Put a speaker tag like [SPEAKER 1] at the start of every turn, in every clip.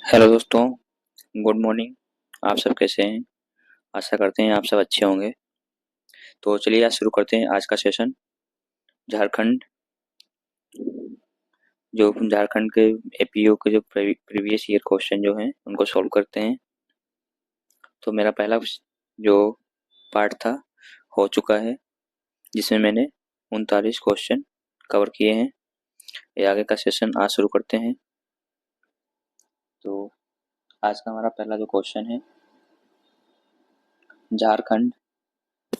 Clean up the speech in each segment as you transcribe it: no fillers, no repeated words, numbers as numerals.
[SPEAKER 1] Hello दोस्तों, good morning. आप सब कैसे हैं? आशा करते हैं आप सब अच्छे होंगे। तो चलिए आज शुरू करते हैं आज का सेशन। झारखंड झारखंड के एपीओ के जो प्रीवियस ईयर क्वेश्चन जो हैं उनको सॉल्व करते हैं। तो मेरा पहला जो पार्ट था हो चुका है, जिसमें मैंने 39 क्वेश्चन कवर किए हैं। ये आगे का सेशन आज शुरू करते हैं। तो आज का हमारा पहला जो क्वेश्चन है, झारखंड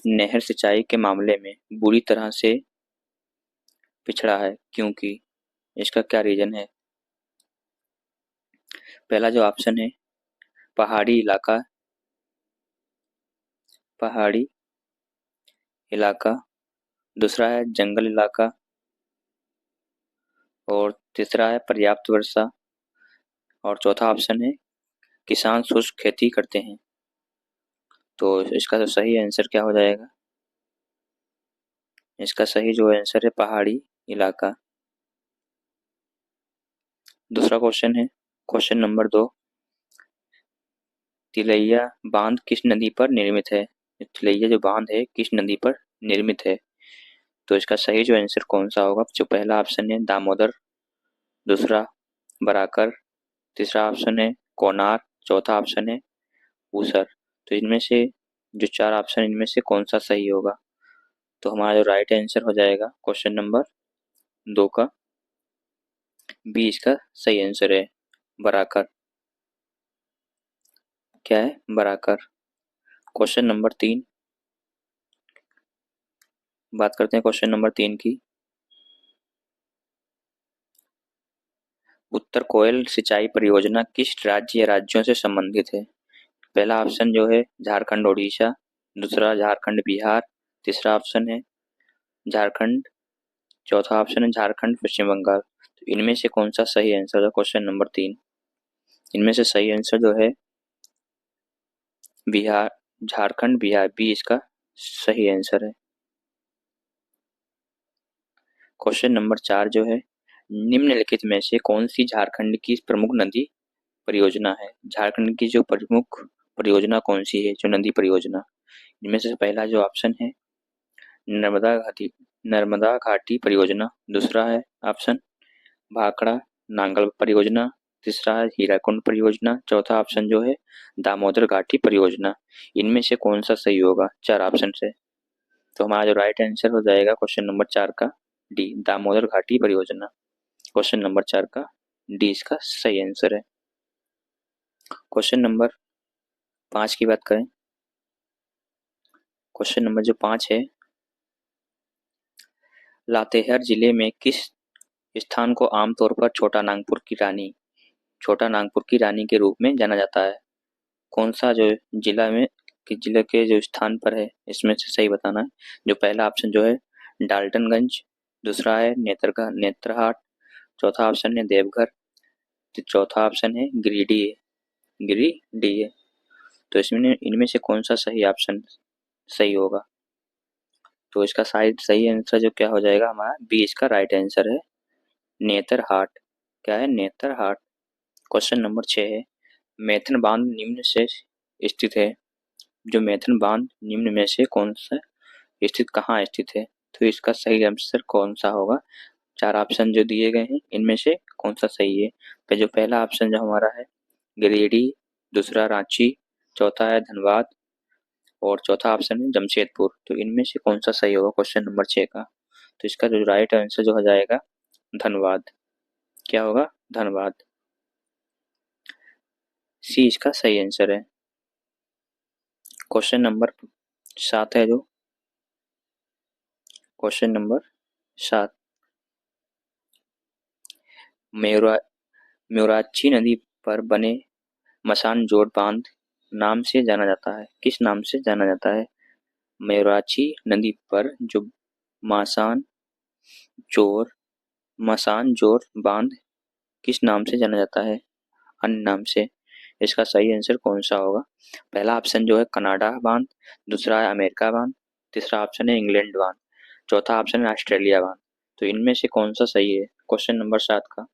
[SPEAKER 1] नहर सिंचाई के मामले में बुरी तरह से पिछड़ा है क्योंकि इसका क्या रीजन है। पहला जो ऑप्शन है पहाड़ी इलाका, पहाड़ी इलाका। दूसरा है जंगल इलाका और तीसरा है पर्याप्त वर्षा और चौथा ऑप्शन है किसान शुष्क खेती करते हैं। तो इसका जो सही आंसर क्या हो जाएगा? इसका सही जो आंसर है पहाड़ी इलाका। दूसरा क्वेश्चन है क्वेश्चन नंबर 2, तिलैया बांध किस नदी पर निर्मित है? तिलैया जो बांध है किस नदी पर निर्मित है? तो इसका सही जो आंसर कौन सा होगा? जो पहला ऑप्शन है दामोदर, दूसरा बराकर, तीसरा ऑप्शन है कोनार, चौथा ऑप्शन है ऊसर। तो इनमें से जो चार ऑप्शन इनमें से कौन सा सही होगा? तो हमारा जो राइट आंसर हो जाएगा क्वेश्चन नंबर 2 का बी इसका सही आंसर है, बराकर। क्या है? बराकर। क्वेश्चन नंबर 3 बात करते हैं क्वेश्चन नंबर 3 की। उत्तर कोयल सिंचाई परियोजना किस राज्य या राज्यों से संबंधित है? पहला ऑप्शन जो है झारखंड ओडिशा, दूसरा झारखंड बिहार, तीसरा ऑप्शन है झारखंड, चौथा ऑप्शन है झारखंड पश्चिम बंगाल। तो इनमें से कौन सा सही आंसर है क्वेश्चन नंबर 3? इनमें से सही आंसर जो है बिहार, झारखंड बिहार, बी इसका सही आंसर है। क्वेश्चन नंबर 4 जो है निम्नलिखित में से कौन सी झारखंड की प्रमुख नदी परियोजना है? झारखंड की जो प्रमुख परियोजना कौन सी है, जो नदी परियोजना? इनमें से पहला जो ऑप्शन है नर्मदा घाटी परियोजना, दूसरा है ऑप्शन भाखड़ा नांगल परियोजना, तीसरा है हीराकुंड परियोजना, चौथा ऑप्शन जो है दामोदर घाटी परियोजना। इनमें से कौन सा सही होगा चार ऑप्शन से? तो हमारा जो राइट आंसर हो जाएगा क्वेश्चन नंबर 4 का डी, दामोदर घाटी परियोजना। क्वेश्चन नंबर 4 का डी इसका सही आंसर है। क्वेश्चन नंबर 5 की बात करें। क्वेश्चन नंबर जो 5 है, लातेहार जिले में किस स्थान को आमतौर पर छोटा नागपुर की रानी के रूप में जाना जाता है? कौन सा जो जिले के जो स्थान पर है, इसमें से सही बताना है। जो पहला ऑप्शन जो है डाल्टनगंज, दूसरा है नेत्रहाट, चौथा ऑप्शन है देवघर, तो चौथा ऑप्शन है गिरिडीह। तो इसमें इनमें से कौन सा सही ऑप्शन सही होगा? तो इसका शायद सही आंसर जो क्या हो जाएगा हमारा बी इसका राइट आंसर है, नेतरहाट। क्या है? नेतरहाट। क्वेश्चन नंबर 6 है मैथन बांध निम्न से स्थित है। जो मैथन बांध निम्न में से कौन सा स्थित कहाँ स्थित है? तो इसका सही आंसर कौन सा होगा? चार ऑप्शन जो दिए गए हैं इनमें से कौन सा सही है? तो जो पहला ऑप्शन जो हमारा है गिरिडीह, दूसरा रांची, चौथा है धनबाद और चौथा ऑप्शन है जमशेदपुर। तो इनमें से कौन सा सही होगा क्वेश्चन नंबर 6 का? तो इसका जो राइट आंसर जो हो जाएगा धनबाद। क्या होगा? धनबाद। सी इसका सही आंसर है। क्वेश्चन नंबर 7 है जो क्वेश्चन नंबर 7, म्योराची नदी पर बने मसान जोड़ बांध नाम से जाना जाता है। किस नाम से जाना जाता है? म्योराची नदी पर जो मासान जोर मसान जोर बांध किस नाम से जाना जाता है? अन्य नाम से। इसका सही आंसर कौन सा होगा? पहला ऑप्शन जो है कनाडा बांध, दूसरा है अमेरिका बांध, तीसरा ऑप्शन है इंग्लैंड बांध, चौथा ऑप्शन है ऑस्ट्रेलिया बांध। तो इनमें से कौन सा सही है क्वेश्चन नंबर 7 का?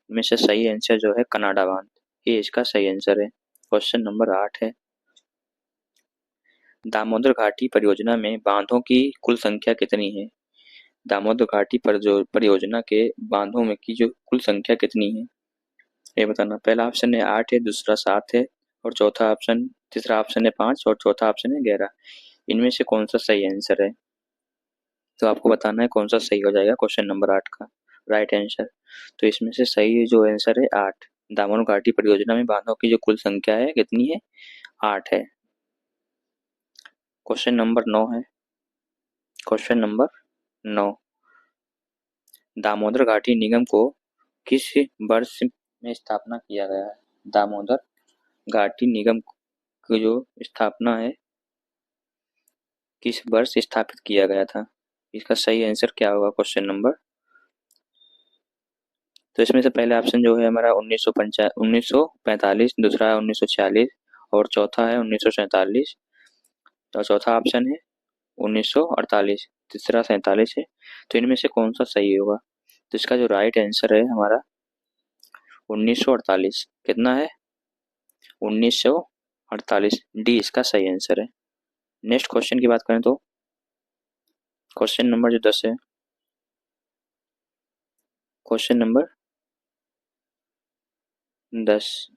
[SPEAKER 1] इनमें से सही आंसर जो है कनाडा बांध। ये इसका सही आंसर है। क्वेश्चन नंबर 8 है, दामोदर घाटी परियोजना में बांधों की कुल संख्या कितनी है? दामोदर घाटी परियोजना के बांधों में की जो कुल संख्या कितनी है, ये बताना। पहला ऑप्शन है 8 है, दूसरा 7 है, और तीसरा ऑप्शन है 5 और चौथा ऑप्शन है 11। इनमें से कौन सा सही आंसर है? तो आपको बताना है कौन सा सही हो जाएगा क्वेश्चन नंबर 8 का राइट आंसर। तो इसमें से सही जो आंसर है 8। दामोदर घाटी परियोजना में बांधों की जो कुल संख्या है कितनी है? 8 है। क्वेश्चन नंबर 9 है, क्वेश्चन नंबर 9, दामोदर घाटी निगम को किस वर्ष में स्थापना किया गया है? दामोदर घाटी निगम की जो स्थापना है किस वर्ष स्थापित किया गया था? इसका सही आंसर क्या होगा क्वेश्चन नंबर? तो इसमें से पहले ऑप्शन जो है हमारा 1945, दूसरा है 1946 और चौथा है 1947। तो चौथा ऑप्शन है 1948, तीसरा 47 है। तो इनमें से कौन सा सही होगा? तो इसका जो राइट आंसर है हमारा 1948। कितना है? 1948, डी इसका सही आंसर है। नेक्स्ट क्वेश्चन की बात करें तो क्वेश्चन नंबर जो 10 है, क्वेश्चन नंबर 10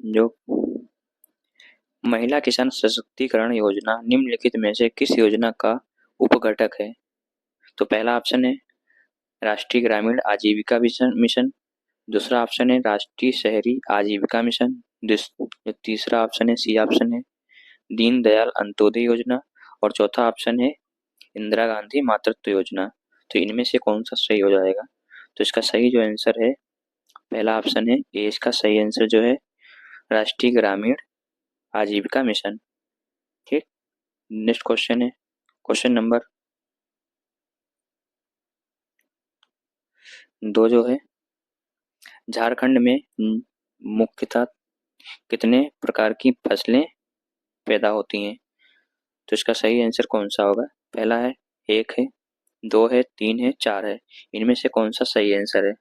[SPEAKER 1] जो महिला किसान सशक्तिकरण योजना निम्नलिखित में से किस योजना का उपघटक है? तो पहला ऑप्शन है राष्ट्रीय ग्रामीण आजीविका मिशन, दूसरा ऑप्शन है राष्ट्रीय शहरी आजीविका मिशन, तीसरा ऑप्शन है सी ऑप्शन है दीनदयाल अंत्योदय योजना, और चौथा ऑप्शन है इंदिरा गांधी मातृत्व योजना। तो इनमें से कौन सा सही हो जाएगा? तो इसका सही जो आंसर है पहला ऑप्शन है ए, इसका सही आंसर जो है राष्ट्रीय ग्रामीण आजीविका मिशन। ठीक। नेक्स्ट क्वेश्चन है क्वेश्चन नंबर 2 जो है, झारखंड में मुख्यतः कितने प्रकार की फसलें पैदा होती हैं? तो इसका सही आंसर कौन सा होगा? पहला है 1 है, 2 है, 3 है, 4 है। इनमें से कौन सा सही आंसर है?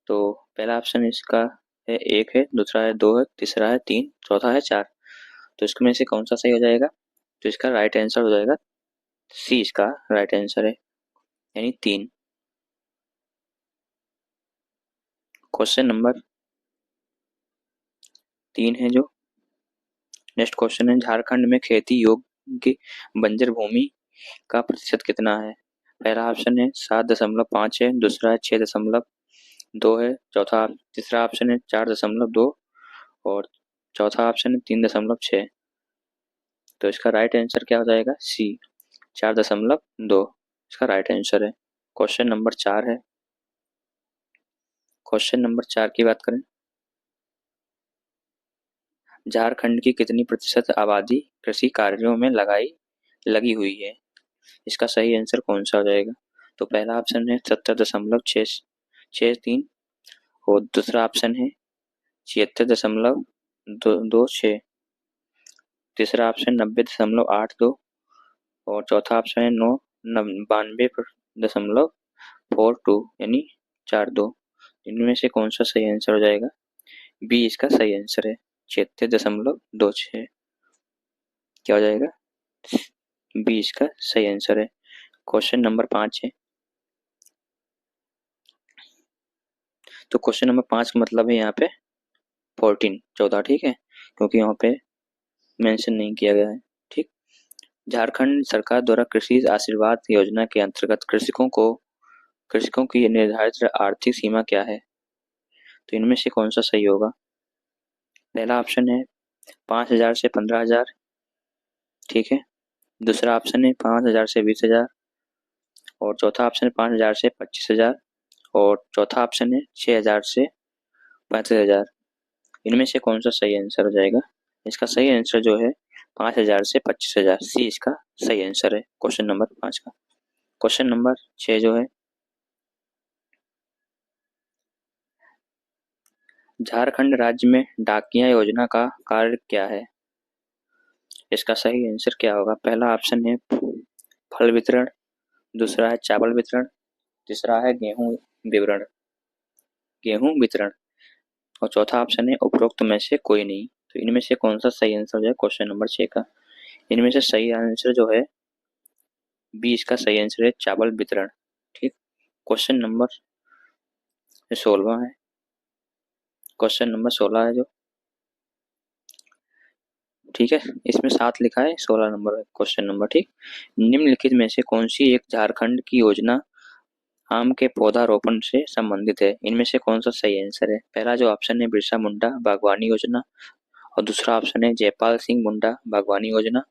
[SPEAKER 1] तो पहला ऑप्शन इसका है 1 है, दूसरा है 2 है, तीसरा है 3, चौथा है 4। तो इसमें से कौन सा सही हो जाएगा? तो इसका राइट आंसर हो जाएगा सी, इसका राइट आंसर है, यानी 3। क्वेश्चन नंबर 3 है जो नेक्स्ट क्वेश्चन है, झारखंड में खेती योग्य बंजर भूमि का प्रतिशत कितना है? पहला ऑप्शन है 7.5 है, दूसरा है 6.2 है, तीसरा ऑप्शन है 4.2 और चौथा ऑप्शन है 3.6। तो इसका राइट आंसर क्या हो जाएगा? सी, 4.2 इसका राइट आंसर है। क्वेश्चन नंबर 4 है, क्वेश्चन नंबर 4 की बात करें, झारखंड की कितनी प्रतिशत आबादी कृषि कार्यों में लगी हुई है? इसका सही आंसर कौन सा हो जाएगा? तो पहला ऑप्शन है 70.63 और दूसरा ऑप्शन है 76.26, तीसरा ऑप्शन 90.82 और चौथा ऑप्शन है 92.42 यानी 42। इनमें से कौन सा सही आंसर हो जाएगा? बी इसका सही आंसर है, 76.26। क्या हो जाएगा? बी इसका सही आंसर है। क्वेश्चन नंबर 5 है, तो क्वेश्चन नंबर 5 का मतलब है यहाँ पे 14, ठीक है, क्योंकि यहाँ पे मेंशन नहीं किया गया है। ठीक। झारखंड सरकार द्वारा कृषि आशीर्वाद योजना के अंतर्गत कृषकों की निर्धारित आर्थिक सीमा क्या है? तो इनमें से कौन सा सही होगा? पहला ऑप्शन है 5,000 से 15,000, ठीक है, दूसरा ऑप्शन है 5,000 से 20,000 और चौथा ऑप्शन है 5,000 से 25,000 और चौथा ऑप्शन है 6,000 से 35,000। इनमें से कौन सा सही आंसर हो जाएगा? इसका सही आंसर जो है 5,000 से 25,000, सी इसका सही आंसर है क्वेश्चन नंबर 5 का। क्वेश्चन नंबर 6 जो है, झारखंड राज्य में डाकिया योजना का कार्य क्या है? इसका सही आंसर क्या होगा? पहला ऑप्शन है फल वितरण, दूसरा है चावल वितरण, तीसरा है गेहूं विवरण, गेहूं वितरण। और चौथा ऑप्शन है उपरोक्त में से कोई नहीं। तो इनमें से कौन सा सही आंसर हो जाए क्वेश्चन नंबर 6 का? इनमें से सही आंसर जो है बी, इसका सही आंसर है चावल वितरण। ठीक। क्वेश्चन नंबर 16 है, क्वेश्चन नंबर 16 है जो, ठीक है, इसमें 7 लिखा है, 16 नंबर है क्वेश्चन नंबर। ठीक। निम्नलिखित में से कौन सी एक झारखंड की योजना आम के पौधारोपण से संबंधित है? इनमें से कौन सा सही आंसर है? पहला जो ऑप्शन है बिरसा मुंडा बागवानी योजना, और दूसरा ऑप्शन है जयपाल सिंह मुंडा बागवानी योजना।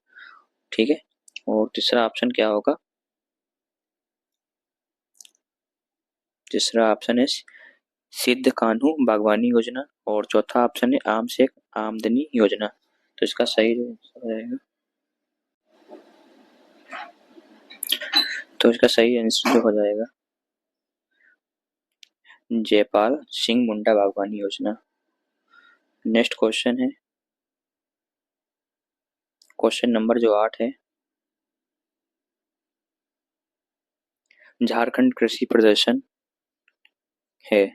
[SPEAKER 1] ठीक है। और तीसरा ऑप्शन क्या होगा? तीसरा ऑप्शन है सिद्ध कान्हू बागवानी योजना, और चौथा ऑप्शन है आम से आमदनी योजना। तो इसका सही रहेगा, तो इसका सही आंसर जो हो जाएगा जयपाल सिंह मुंडा बागवानी योजना। नेक्स्ट क्वेश्चन है क्वेश्चन नंबर जो 8 है, झारखंड कृषि प्रदर्शन है,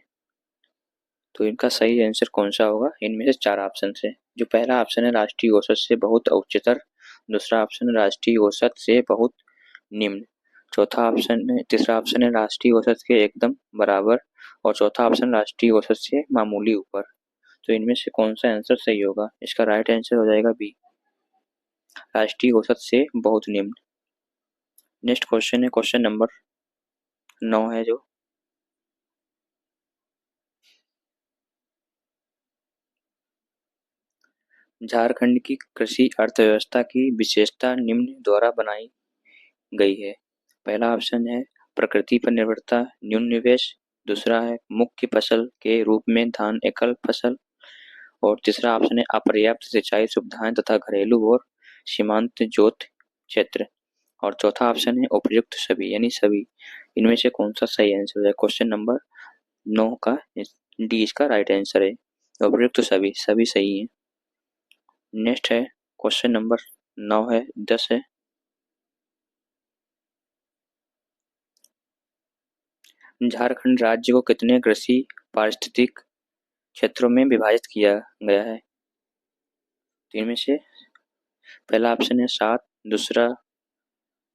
[SPEAKER 1] तो इनका सही आंसर कौन सा होगा? इनमें से 4 ऑप्शन है। जो पहला ऑप्शन है राष्ट्रीय औसत से बहुत उच्चतर, दूसरा ऑप्शन है राष्ट्रीय औसत से बहुत निम्न, चौथा ऑप्शन है, तीसरा ऑप्शन है राष्ट्रीय औसत के एकदम बराबर, और चौथा ऑप्शन राष्ट्रीय औसत से मामूली ऊपर। तो इनमें से कौन सा आंसर सही होगा? इसका राइट आंसर हो जाएगा बी, राष्ट्रीय औसत से बहुत निम्न। नेक्स्ट क्वेश्चन है क्वेश्चन नंबर 9 है जो, झारखंड की कृषि अर्थव्यवस्था की विशेषता निम्न द्वारा बनाई गई है। पहला ऑप्शन है प्रकृति पर निर्भरता, न्यून निवेश, दूसरा है मुख्य फसल के रूप में धान एकल फसल, और तीसरा ऑप्शन है अपर्याप्त सिंचाई सुविधाएं तथा घरेलू और सीमांत जोत क्षेत्र, और चौथा ऑप्शन है उपयुक्त सभी यानी सभी। इनमें से कौन सा सही आंसर है? क्वेश्चन नंबर 9 का डी इसका राइट आंसर है, उपयुक्त सभी, सभी सही है। नेक्स्ट है क्वेश्चन नंबर 9 है 10 है, झारखंड राज्य को कितने कृषि पारिस्थितिक क्षेत्रों में विभाजित किया गया है? तो इनमें से पहला ऑप्शन है 7, दूसरा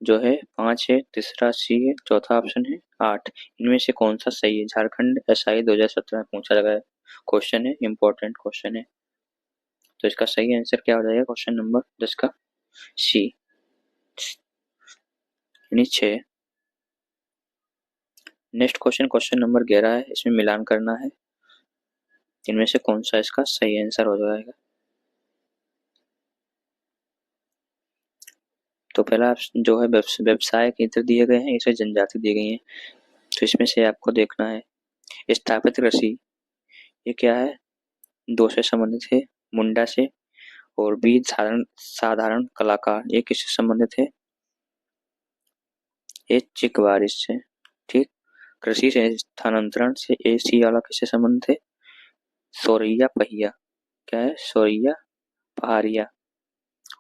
[SPEAKER 1] जो है 5 है, तीसरा सी है, चौथा ऑप्शन है 8। इनमें से कौन सा सही है? झारखंड एसआई 2017 में पूछा गया क्वेश्चन है, इंपॉर्टेंट क्वेश्चन है। तो इसका सही आंसर क्या हो जाएगा क्वेश्चन नंबर 10 का? सी यानी 6। नेक्स्ट क्वेश्चन क्वेश्चन नंबर 11 है, इसमें मिलान करना है। इनमें से कौन सा इसका सही आंसर हो जाएगा? तो पहला जो है व्यवसाय के इधर दिए गए हैं, इसे जनजाति दी गई है। तो इसमें से आपको देखना है स्थापित कृषि, ये क्या है? 2 से संबंधित है, मुंडा से, और बी साधारण साधारण कलाकार, ये किससे संबंधित है? ये चिकवारिश से। ठीक। कृषि से स्थानांतरण से ए सी वाला किससे संबंधित है? सोरैया पहिया, क्या है? सोरैया पहाड़िया।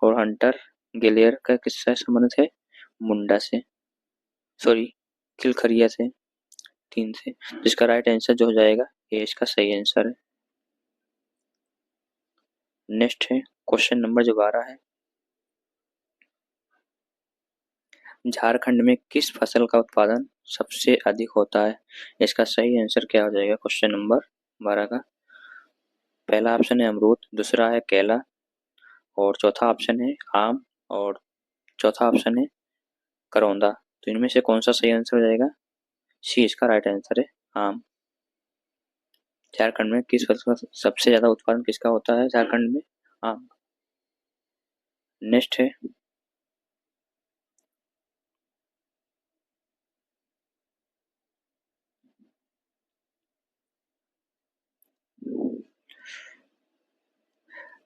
[SPEAKER 1] और हंटर गिलेयर का किससे संबंधित है? मुंडा से, सॉरी खिलखरिया से, 3 से। जिसका राइट आंसर जो हो जाएगा ये इसका सही आंसर है। नेक्स्ट है क्वेश्चन नंबर जो 12 है, झारखंड में किस फसल का उत्पादन सबसे अधिक होता है? इसका सही आंसर क्या हो जाएगा क्वेश्चन नंबर 12 का? पहला ऑप्शन है अमरूद, दूसरा है केला, और चौथा ऑप्शन है आम, और चौथा ऑप्शन है करौंदा। तो इनमें से कौन सा सही आंसर हो जाएगा? सी इसका राइट आंसर है आम। झारखंड में किस फसल का सबसे ज्यादा उत्पादन किसका होता है? झारखंड में आम। नेक्स्ट है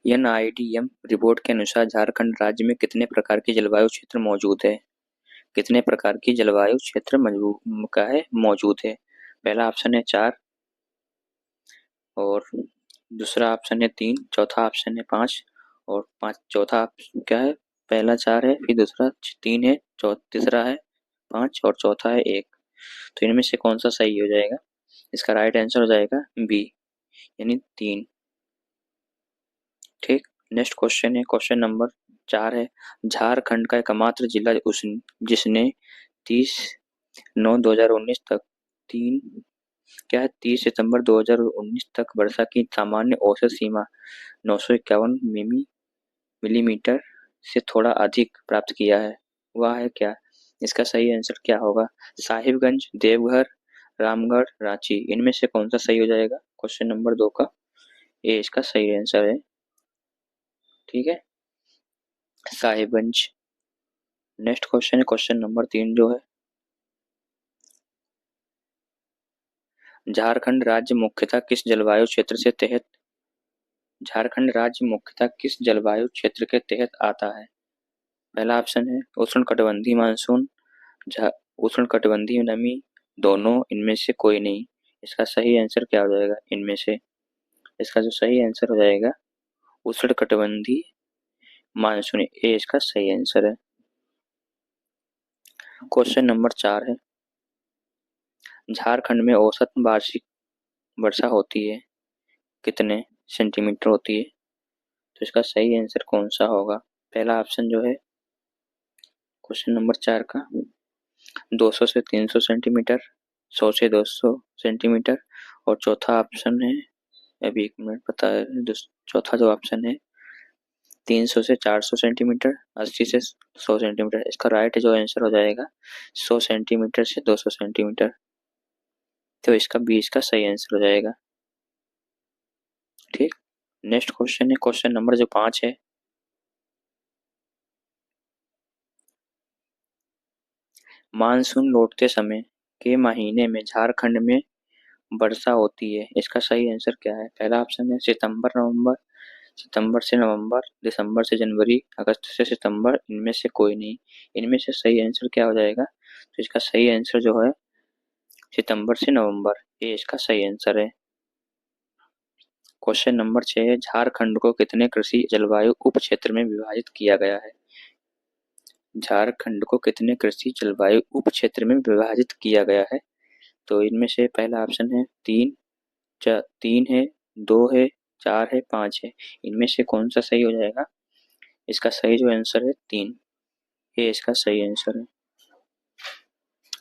[SPEAKER 1] एनआईडीएम रिपोर्ट के अनुसार झारखंड राज्य में कितने प्रकार के जलवायु क्षेत्र मौजूद है? कितने प्रकार की जलवायु क्षेत्र का है मौजूद है? पहला ऑप्शन है 4, और दूसरा ऑप्शन है 3, चौथा ऑप्शन है 5, और 5 चौथा क्या है? पहला 4 है, फिर दूसरा 3 है, तीसरा है 5, और चौथा है 1। तो इनमें से कौन सा सही हो जाएगा? इसका राइट आंसर हो जाएगा बी, यानी 3। ठीक। नेक्स्ट क्वेश्चन है, क्वेश्चन नंबर 4 है, झारखंड का एकमात्र जिला जिसने 30/9/2019 तक 30 सितंबर 2019 तक वर्षा की सामान्य औसत सीमा 951 मिलीमीटर से थोड़ा अधिक प्राप्त किया है, वह है क्या? इसका सही आंसर क्या होगा? साहिबगंज, देवघर, रामगढ़, रांची, इनमें से कौन सा सही हो जाएगा? क्वेश्चन नंबर 2 का ये इसका सही आंसर है। ठीक है, साहिबगंज। नेक्स्ट क्वेश्चन है, क्वेश्चन नंबर 3 जो है, झारखंड राज्य मुख्यतः किस जलवायु क्षेत्र से तहत झारखंड राज्य मुख्यतः किस जलवायु क्षेत्र के तहत आता है? पहला ऑप्शन है उष्णकटिबंधीय मानसून, उष्णकटिबंधीय नमी, दोनों, इनमें से कोई नहीं। इसका सही आंसर क्या हो जाएगा इनमें से? इसका जो सही आंसर हो जाएगा उष्णकटिबंधीय मानसून, ये इसका सही आंसर है। क्वेश्चन नंबर 4 है, झारखंड में औसत वार्षिक वर्षा होती है, कितने सेंटीमीटर होती है? तो इसका सही आंसर कौन सा होगा? पहला ऑप्शन जो है क्वेश्चन नंबर 4 का 200 से 300 सेंटीमीटर, 100 से 200 सेंटीमीटर, और चौथा ऑप्शन है, अभी एक मिनट पता है, चौथा जो ऑप्शन है 300 से 400 सेंटीमीटर, 80 से 100 सेंटीमीटर। इसका राइट जो आंसर हो जाएगा 100 सेंटीमीटर से 200 सेंटीमीटर। तो इसका बी इसका सही आंसर हो जाएगा। ठीक। नेक्स्ट क्वेश्चन है, क्वेश्चन नंबर जो 5 है, मानसून लौटते समय के महीने में झारखंड में वर्षा होती है, इसका सही आंसर क्या है? पहला ऑप्शन है सितंबर सितंबर से नवंबर, दिसंबर से जनवरी, अगस्त से सितंबर, इनमें से कोई नहीं। इनमें से सही आंसर क्या हो जाएगा? तो इसका सही आंसर जो है सितंबर से नवंबर, ये इसका सही आंसर है। क्वेश्चन नंबर 6 है, झारखंड को कितने कृषि जलवायु उप क्षेत्र में विभाजित किया गया है? झारखंड को कितने कृषि जलवायु उप क्षेत्र में विभाजित किया गया है? तो इनमें से पहला ऑप्शन है 3 है, 2 है, 4 है, 5 है, इनमें से कौन सा सही हो जाएगा? इसका सही जो आंसर है 3, ये इसका सही आंसर है।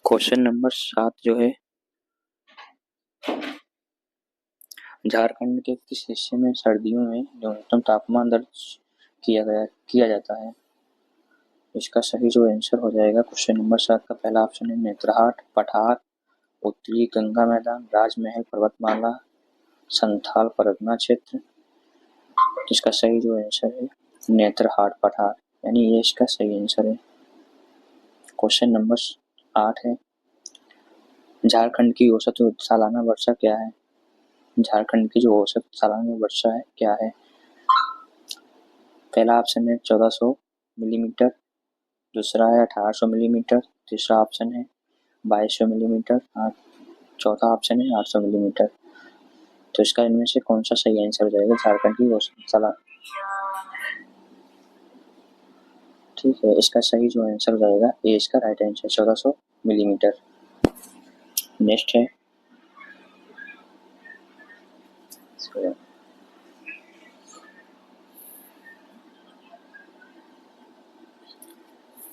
[SPEAKER 1] क्वेश्चन नंबर 7 जो है, झारखंड के किस हिस्से में सर्दियों में न्यूनतम तापमान दर्ज किया जाता है? इसका सही जो आंसर हो जाएगा क्वेश्चन नंबर 7 का पहला ऑप्शन है नेतरहाट, पठार, उत्तरी गंगा मैदान, राजमहल पर्वतमाला, संथाल परगना क्षेत्र। इसका सही जो आंसर है नेतरहाट पठार, यानी ये इसका सही आंसर है। क्वेश्चन नंबर 8 है, झारखंड की औसत सालाना वर्षा क्या है? झारखंड की जो औसत सालाना वर्षा है क्या है? पहला ऑप्शन है 1400 मिलीमीटर, दूसरा है 1800 मिलीमीटर, तीसरा ऑप्शन है 2200 मिलीमीटर, चौथा ऑप्शन है 800 मिलीमीटर। तो इसका इनमें से कौन सा सही आंसर हो जाएगा झारखंड की औसत सालाना? ठीक है, इसका सही जो आंसर हो जाएगा ये इसका राइट आंसर 1400 मिलीमीटर। नेक्स्ट है,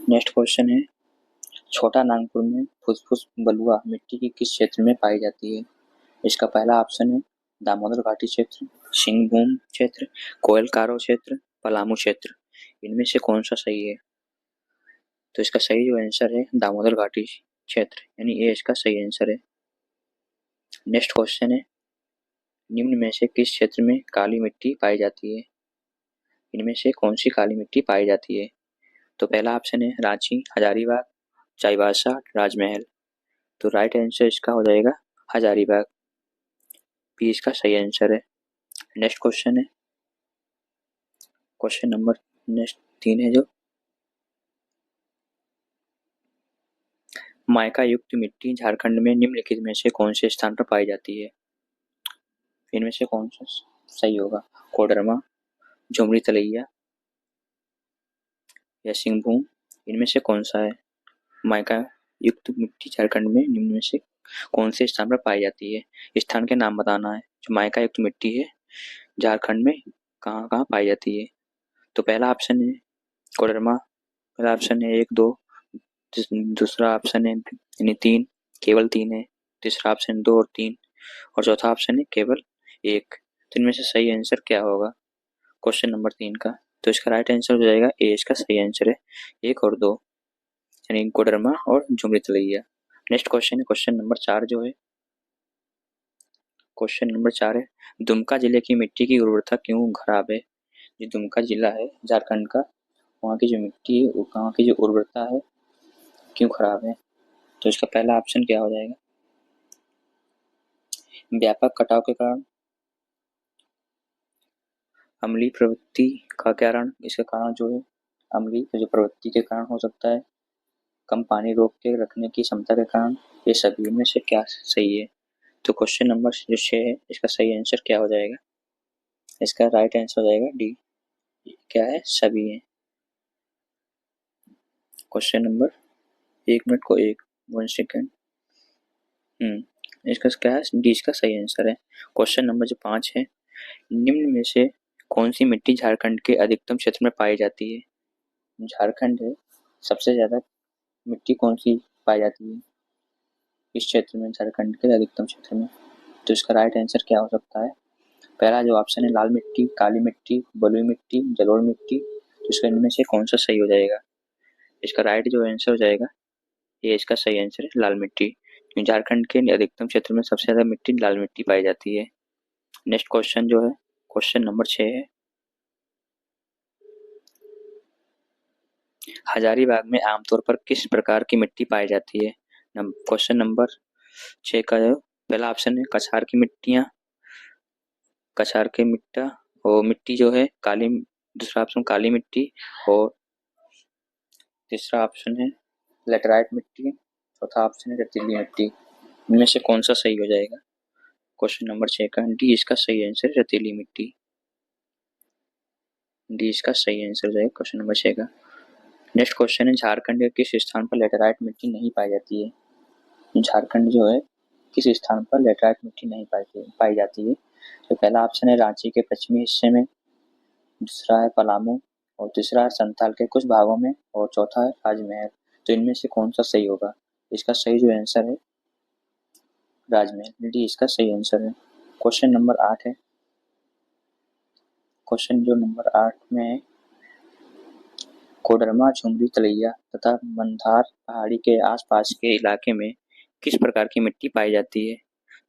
[SPEAKER 1] नेक्स्ट क्वेश्चन है, छोटा नागपुर में फुसफुस बलुआ मिट्टी की किस क्षेत्र में पाई जाती है? इसका पहला ऑप्शन है दामोदर घाटी क्षेत्र, सिंहभूम क्षेत्र, कोयल कारो क्षेत्र, पलामू क्षेत्र, इनमें से कौन सा सही है? तो इसका सही जो आंसर है दामोदर घाटी क्षेत्र, यानी ये इसका सही आंसर है। नेक्स्ट क्वेश्चन है, निम्न में से किस क्षेत्र में काली मिट्टी पाई जाती है? इनमें से कौन सी काली मिट्टी पाई जाती है? तो पहला ऑप्शन है रांची, हजारीबाग, चाईबासा, राजमहल। तो राइट आंसर इसका हो जाएगा हजारीबाग, भी इसका सही आंसर है। नेक्स्ट क्वेश्चन है, क्वेश्चन नंबर नेक्स्ट 3 है जो, माइका युक्त मिट्टी झारखंड में निम्नलिखित में से कौन से स्थान पर पाई जाती है? इनमें से कौन सा सही होगा? कोडरमा, झुमरी तलैया, या सिंहभूम, इनमें से कौन सा है माइका युक्त मिट्टी झारखंड में निम्न में से कौन से स्थान पर पाई जाती है? स्थान के नाम बताना है। जो माइका युक्त मिट्टी है झारखंड में कहाँ कहाँ पाई जाती है? तो पहला ऑप्शन है कोडरमा, पहला ऑप्शन है 1 2, दूसरा ऑप्शन है यानी 3, केवल 3 है, तीसरा ऑप्शन 2 और 3 और चौथा ऑप्शन है केवल 1। तो इनमें से सही आंसर क्या होगा क्वेश्चन नंबर 3 का? तो इसका राइट आंसर हो जाएगा ए, इसका सही आंसर है 1 और 2 यानी कोडरमा और झुमरी तलैया। नेक्स्ट क्वेश्चन है क्वेश्चन नंबर 4 जो है, क्वेश्चन नंबर 4 है दुमका जिले की मिट्टी की उर्वरता क्यों खराब है? जो दुमका जिला है झारखंड का, वहाँ की जो मिट्टी है वहाँ की जो उर्वरता है क्यों खराब है? तो इसका पहला ऑप्शन क्या हो जाएगा? व्यापक कटाव के कारण, अम्लीय प्रवृत्ति का कारण, इसका कारण जो है अम्लीय जो प्रवृत्ति के कारण हो सकता है, कम पानी रोक के रखने की क्षमता के कारण, ये सभी में से क्या सही है? तो क्वेश्चन नंबर जो 6 है इसका सही आंसर क्या हो जाएगा? इसका राइट आंसर हो जाएगा डी, क्या है सभी है। क्वेश्चन नंबर 1 मिनट को 1 सेकेंड, इसका क्या है डी, इसका सही आंसर है। क्वेश्चन नंबर जो 5 है, निम्न में से कौन सी मिट्टी झारखंड के अधिकतम क्षेत्र में पाई जाती है? झारखंड है, सबसे ज्यादा मिट्टी कौन सी पाई जाती है इस क्षेत्र में, झारखंड के अधिकतम क्षेत्र में? तो इसका राइट आंसर क्या हो सकता है? पहला जो ऑप्शन है लाल मिट्टी, काली मिट्टी, बलुई मिट्टी, जलोढ़ मिट्टी, तो इसका इनमें से कौन सा सही हो जाएगा? इसका राइट जो आंसर हो जाएगा ये, इसका सही आंसर है लाल मिट्टी। झारखंड के अधिकतम क्षेत्र में सबसे ज्यादा मिट्टी लाल मिट्टी पाई जाती है। नेक्स्ट क्वेश्चन जो है क्वेश्चन नंबर 6 है, हजारीबाग में आमतौर पर किस प्रकार की मिट्टी पाई जाती है? क्वेश्चन नंबर 6 का जो पहला ऑप्शन है कछार की मिट्टियाँ, कछार के मिट्टा और मिट्टी जो है काली, दूसरा ऑप्शन काली मिट्टी और तीसरा ऑप्शन है लेटराइट मिट्टी, चौथा ऑप्शन है रेतीली मिट्टी। इनमें से कौन सा सही हो जाएगा? क्वेश्चन नंबर 6 का डी, इसका सही आंसर है रेतीली मिट्टी। डी इसका सही आंसर हो जाएगा क्वेश्चन नंबर 6 का। नेक्स्ट क्वेश्चन है झारखंड के किस स्थान पर लेटराइट मिट्टी नहीं पाई जाती है? झारखंड जो है किस स्थान पर लेटराइट मिट्टी नहीं पाई जाती है? तो पहला ऑप्शन है रांची के पश्चिमी हिस्से में, दूसरा है पलामू और तीसरा है संथाल के कुछ भागों में और चौथा है राजमहल। तो इनमें से कौन सा सही होगा? इसका सही जो आंसर है राजमहल, डी इसका सही आंसर है। क्वेश्चन नंबर 8 है, क्वेश्चन जो नंबर 8 में है कोडरमा, झुमरी तलैया तथा मंदार पहाड़ी के आसपास के इलाके में किस प्रकार की मिट्टी पाई जाती है?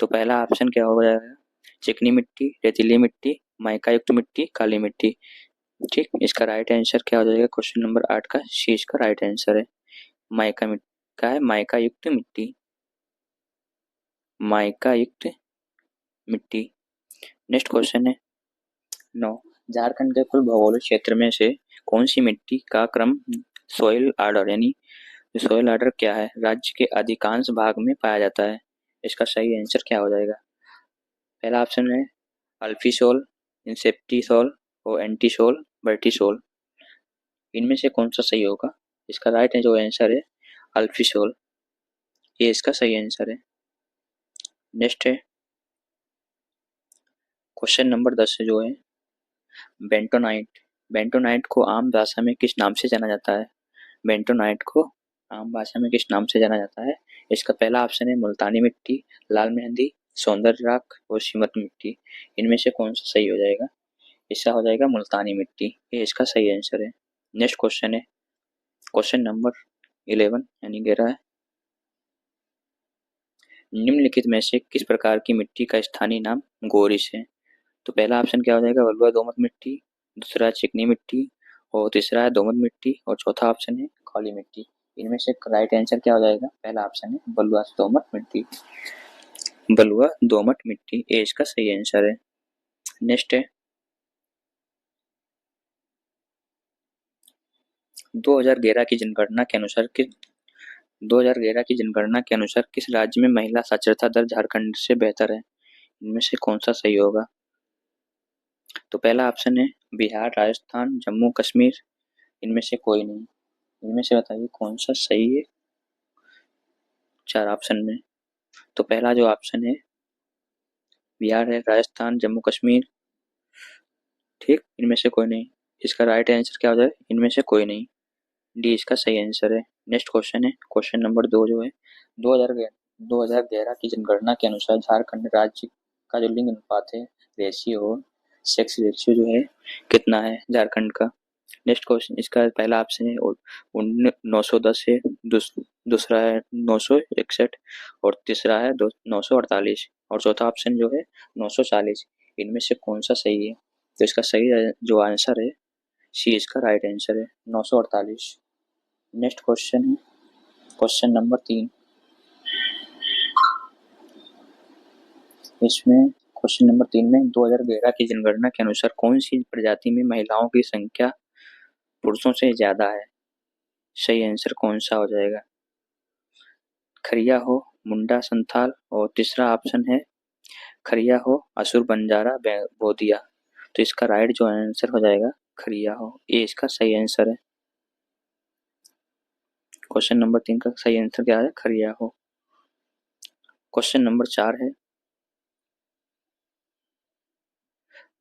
[SPEAKER 1] तो पहला ऑप्शन क्या हो जाएगा? चिकनी मिट्टी, रेतीली मिट्टी, माइका युक्त मिट्टी, काली मिट्टी। ठीक, इसका राइट आंसर क्या हो जाएगा क्वेश्चन नंबर 8 का? सी इसका राइट आंसर है माइका मिट्टी का है, माइका युक्त मिट्टी, माइका युक्त मिट्टी। नेक्स्ट क्वेश्चन है 9, झारखंड के कुल भौगोलिक क्षेत्र में से कौन सी मिट्टी का क्रम सोइल आर्डर यानी सोइल आर्डर क्या है राज्य के अधिकांश भाग में पाया जाता है? इसका सही आंसर क्या हो जाएगा? पहला ऑप्शन है अल्फीसोल, इंसेप्टिसोल और एंटीसोल, वर्टिसोल। इनमें से कौन सा सही होगा? इसका राइट जो आंसर है अल्फीसोल, ये इसका सही आंसर है। नेक्स्ट है क्वेश्चन नंबर 10 जो है बेंटोनाइट, बेंटोनाइट को आम भाषा में किस नाम से जाना जाता है? बेंटोनाइट को आम भाषा में किस नाम से जाना जाता है? इसका पहला ऑप्शन है मुल्तानी मिट्टी, लाल मेहंदी, सौंदर्य राख और सीमत मिट्टी। इनमें से कौन सा सही हो जाएगा? इसका हो जाएगा मुल्तानी मिट्टी, ये इसका सही आंसर है। नेक्स्ट क्वेश्चन है क्वेश्चन नंबर 11 यानी 11 है, निम्नलिखित में से किस प्रकार की मिट्टी का स्थानीय नाम गोरिस है? तो पहला ऑप्शन क्या हो जाएगा बलुआ दोमट मिट्टी, दूसरा है चिकनी मिट्टी और तीसरा है दोमट मिट्टी और चौथा ऑप्शन है काली मिट्टी। इनमें से राइट आंसर क्या हो जाएगा? पहला ऑप्शन है बलुआ दोमट मिट्टी, बलुआ दोमट मिट्टी, ये इसका सही आंसर है। नेक्स्ट है 2011 की जनगणना के अनुसार किस 2011 की जनगणना के अनुसार किस राज्य में महिला साक्षरता दर झारखंड से बेहतर है? इनमें से कौन सा सही होगा? तो पहला ऑप्शन है बिहार, राजस्थान, जम्मू कश्मीर, इनमें से कोई नहीं। इनमें से बताइए कौन सा सही है? चार ऑप्शन में। तो पहला जो ऑप्शन है बिहार है, राजस्थान, जम्मू कश्मीर, ठीक, इनमें से कोई नहीं। इसका राइट आंसर क्या हो जाए, इनमें से कोई नहीं, डी इसका सही आंसर है। नेक्स्ट क्वेश्चन है, क्वेश्चन नंबर 2 जो है 2011 की जनगणना के अनुसार झारखंड राज्य का जो लिंग अनुपात है, रेशियो, सेक्स रेशियो जो है कितना है झारखंड का। नेक्स्ट क्वेश्चन, इसका पहला ऑप्शन है 910 है, दूसरा है 961 और तीसरा है 948 और चौथा ऑप्शन जो है 940। इनमें से कौन सा सही है? तो इसका सही जो आंसर है सी इसका राइट आंसर है 948। नेक्स्ट क्वेश्चन है क्वेश्चन नंबर 3। इसमें क्वेश्चन नंबर 3 में 2011 की जनगणना के अनुसार कौन सी प्रजाति में महिलाओं की संख्या पुरुषों से ज्यादा है? सही आंसर कौन सा हो जाएगा? खरिया हो, मुंडा, संथाल और तीसरा ऑप्शन है खरिया हो, असुर, बंजारा, बोदिया। तो इसका राइट जो आंसर हो जाएगा खरिया हो, ये इसका सही आंसर है। क्वेश्चन नंबर 3 का सही आंसर क्या है? खरिया हो। क्वेश्चन नंबर 4 है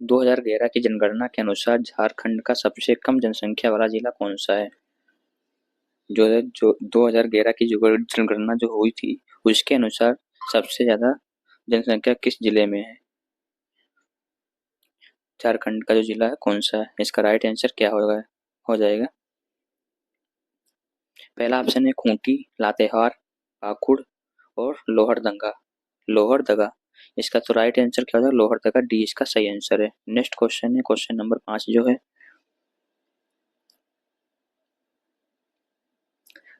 [SPEAKER 1] 2011 की जनगणना के अनुसार झारखंड का सबसे कम जनसंख्या वाला जिला कौन सा है? जो 2011 की जो जनगणना जो हुई थी उसके अनुसार सबसे ज्यादा जनसंख्या किस जिले में है? झारखंड का जो जिला है कौन सा है? इसका राइट आंसर क्या होगा, हो जाएगा? पहला ऑप्शन है खूंटी, लातेहार, पाकुड़ और लोहरदगा। इसका तो राइट आंसर क्या होगा? लोहरदगा, डी इसका सही आंसर है। नेक्स्ट क्वेश्चन है क्वेश्चन नंबर 5 जो है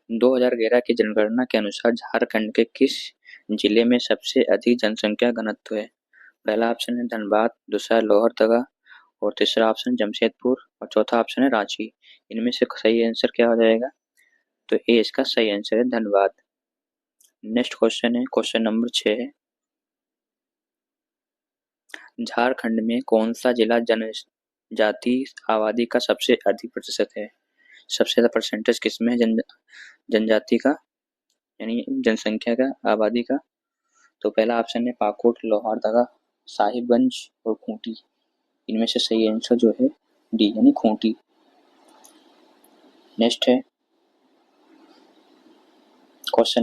[SPEAKER 1] 2011 की जनगणना के अनुसार झारखंड के किस जिले में सबसे अधिक जनसंख्या घनत्व है? पहला ऑप्शन है धनबाद, दूसरा है लोहरदगा और तीसरा ऑप्शन जमशेदपुर और चौथा ऑप्शन है रांची। इनमें से सही आंसर क्या हो जाएगा? तो ए इसका सही आंसर है धनबाद। नेक्स्ट क्वेश्चन है क्वेश्चन नंबर 6 है झारखंड में कौन सा जिला जनजाति आबादी का सबसे अधिक प्रतिशत है? सबसे ज्यादा परसेंटेज किसमें है जनजाति का, यानी जनसंख्या का, आबादी का? तो पहला ऑप्शन है पाकुड़, लोहरदगा, साहिबगंज और खूंटी। इनमें से सही आंसर जो है डी यानी खूंटी। नेक्स्ट है क्वेश्चन